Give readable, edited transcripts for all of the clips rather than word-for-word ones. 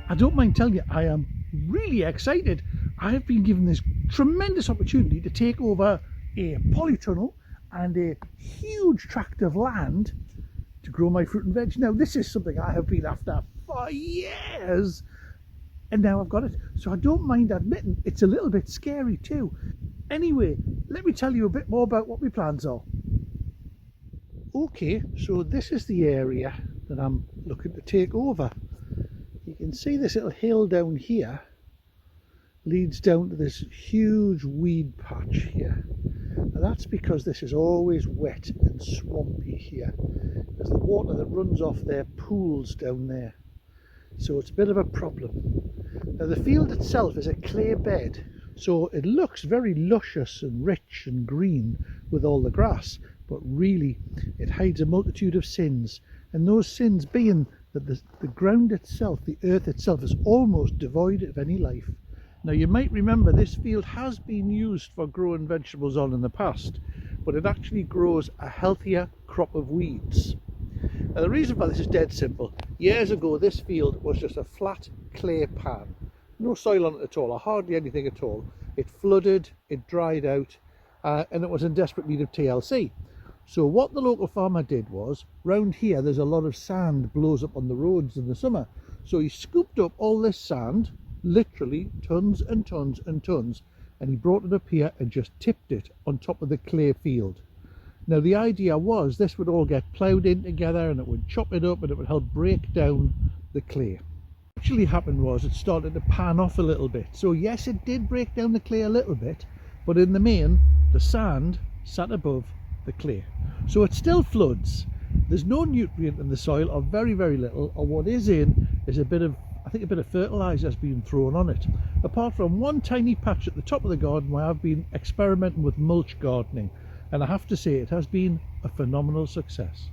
I don't mind telling you, I am really excited. I have been given this tremendous opportunity to take over a polytunnel and a huge tract of land to grow my fruit and veg. Now, this is something I have been after for years, and now I've got it. So I don't mind admitting it's a little bit scary too. Anyway, let me tell you a bit more about what my plans are. Okay, so this is the area that I'm looking to take over. You can see this little hill down here leads down to this huge weed patch here. Now that's because this is always wet and swampy here, because the water that runs off there pools down there. So it's a bit of a problem. Now the field itself is a clay bed, so it looks very luscious and rich and green with all the grass, but really it hides a multitude of sins, and those sins being that the ground itself, the earth itself, is almost devoid of any life. Now you might remember this field has been used for growing vegetables on in the past, but it actually grows a healthier crop of weeds. Now the reason for this is dead simple. Years ago this field was just a flat clay pan, no soil on it at all, or hardly anything at all. It flooded, it dried out, and it was in desperate need of TLC. So what the local farmer did was, round here there's a lot of sand blows up on the roads in the summer, so he scooped up all this sand, literally tons and tons and tons, and he brought it up here and just tipped it on top of the clay field. Now the idea was this would all get ploughed in together and it would chop it up and it would help break down the clay. What actually happened was it started to pan off a little bit. So yes, it did break down the clay a little bit, but in the main the sand sat above the clay. So it still floods. There's no nutrient in the soil, or very, very little, or what is in is a bit of, I think a bit of fertiliser has been thrown on it. Apart from one tiny patch at the top of the garden where I've been experimenting with mulch gardening, and I have to say it has been a phenomenal success.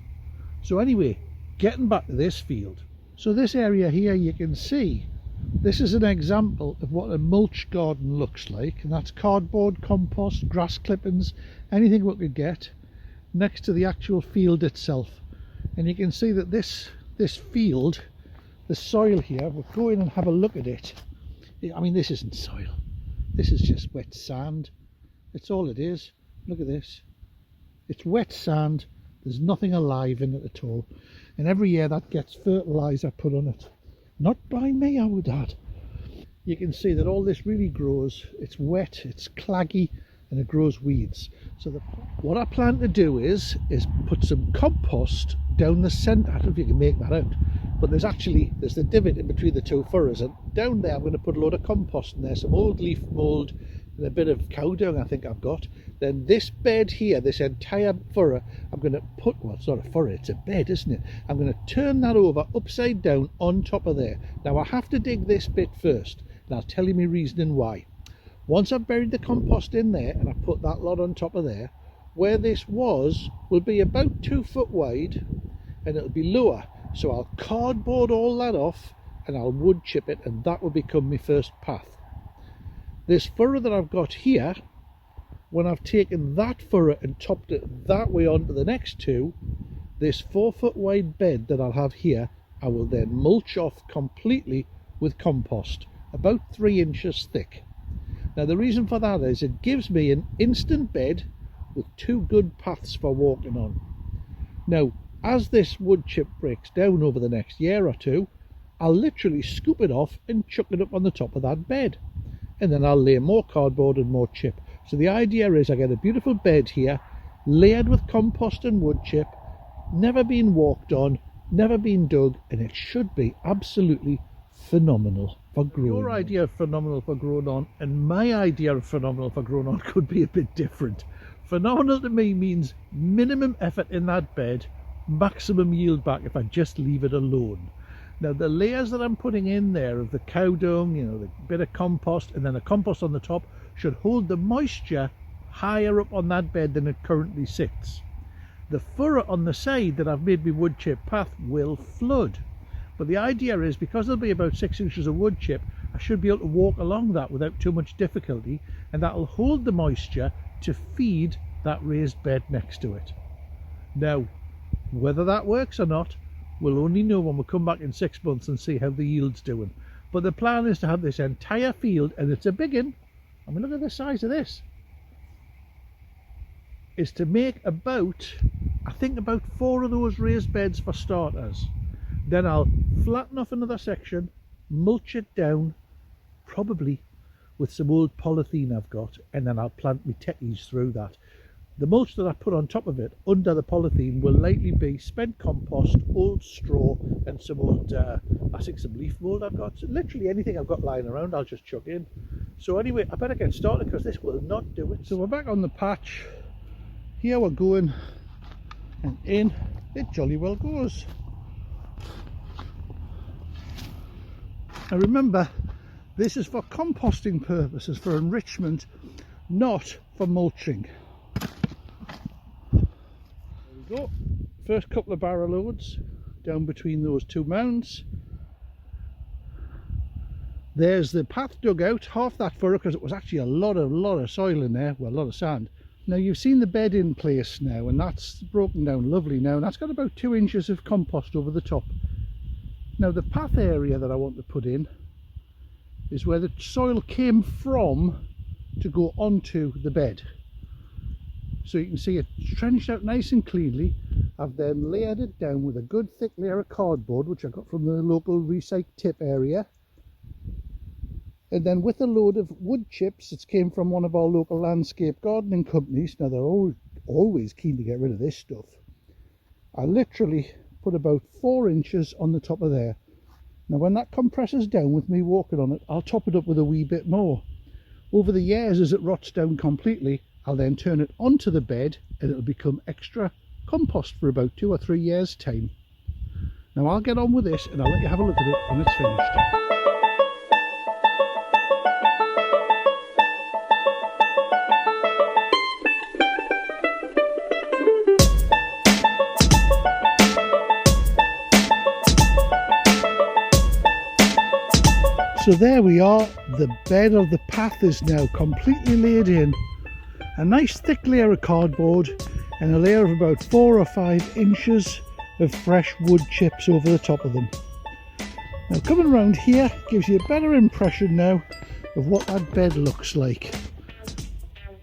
So anyway, getting back to this field. So this area here you can see, this is an example of what a mulch garden looks like, and that's cardboard, compost, grass clippings, anything we could get next to the actual field itself. And you can see that this field, the soil here, we'll go in and have a look at it. I mean, this isn't soil, this is just wet sand. It's all it is. Look at this, it's wet sand, there's nothing alive in it at all, and every year that gets fertiliser put on it, not by me I would add. You can see that all this really grows, it's wet, it's claggy, and it grows weeds. So what I plan to do is put some compost down the centre. I don't know if you can make that out, but there's the divot in between the two furrows, and down there I'm going to put a load of compost in there, some old leaf mould and a bit of cow dung I think I've got. Then this bed here, this entire furrow, I'm going to put, well, it's not a furrow, it's a bed, isn't it? I'm going to turn that over upside down on top of there. Now I have to dig this bit first, and I'll tell you my reasoning why. Once I've buried the compost in there and I put that lot on top of there, where this was will be about 2 foot wide and it'll be lower. So I'll cardboard all that off and I'll wood chip it, and that will become my first path. This furrow that I've got here, when I've taken that furrow and topped it that way onto the next two, this 4 foot wide bed that I'll have here, I will then mulch off completely with compost, about 3 inches thick. Now the reason for that is it gives me an instant bed with 2 good paths for walking on. Now as this wood chip breaks down over the next year or two, I'll literally scoop it off and chuck it up on the top of that bed, and then I'll lay more cardboard and more chip. So the idea is I get a beautiful bed here layered with compost and wood chip, never been walked on, never been dug, and it should be absolutely phenomenal for growing. Your idea of phenomenal for growing on and my idea of phenomenal for growing on could be a bit different. Phenomenal to me means minimum effort in that bed, maximum yield back if I just leave it alone. Now the layers that I'm putting in there of the cow dung, you know, the bit of compost and then the compost on the top, should hold the moisture higher up on that bed than it currently sits. The furrow on the side that I've made my wood chip path will flood. But the idea is, because there'll be about 6 inches of wood chip, I should be able to walk along that without too much difficulty, and that'll hold the moisture to feed that raised bed next to it. Now, whether that works or not, we'll only know when we come back in 6 months and see how the yield's doing. But the plan is to have this entire field, and it's a big one. I mean, look at the size of this. Is to make about, I think about 4 of those raised beds for starters. Then I'll flatten off another section, mulch it down, probably with some old polythene I've got, and then I'll plant my techies through that. The mulch that I put on top of it, under the polythene, will likely be spent compost, old straw, and some old, I think some leaf mould I've got. So literally anything I've got lying around, I'll just chuck in. So anyway, I better get started because this will not do it. So we're back on the patch. Here we're going, and in it jolly well goes. Now remember, this is for composting purposes, for enrichment, not for mulching. There we go. First couple of barrow loads down between those 2 mounds. There's the path dug out, half that furrow, because it was actually a lot of soil in there, well, a lot of sand. Now you've seen the bed in place now, and that's broken down lovely now, and that's got about 2 inches of compost over the top. Now the path area that I want to put in is where the soil came from to go onto the bed. So you can see it's trenched out nice and cleanly. I've then layered it down with a good thick layer of cardboard, which I got from the local recycle tip area. And then with a load of wood chips that came from one of our local landscape gardening companies. Now they're always keen to get rid of this stuff. I literally put about 4 inches on the top of there. Now when that compresses down with me walking on it, I'll top it up with a wee bit more. Over the years, as it rots down completely, I'll then turn it onto the bed and it'll become extra compost for about 2 or 3 years time. Now I'll get on with this and I'll let you have a look at it when it's finished. So there we are, the bed of the path is now completely laid in. A nice thick layer of cardboard and a layer of about 4 or 5 inches of fresh wood chips over the top of them. Now coming around here gives you a better impression now of what that bed looks like.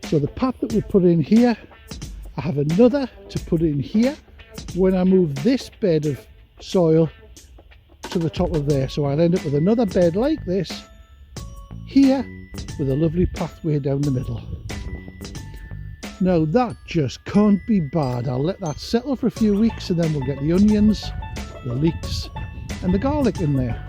So the path that we put in here, I have another to put in here when I move this bed of soil to the top of there. So I'll end up with another bed like this here with a lovely pathway down the middle. Now that just can't be bad. I'll let that settle for a few weeks and then we'll get the onions, the leeks and the garlic in there.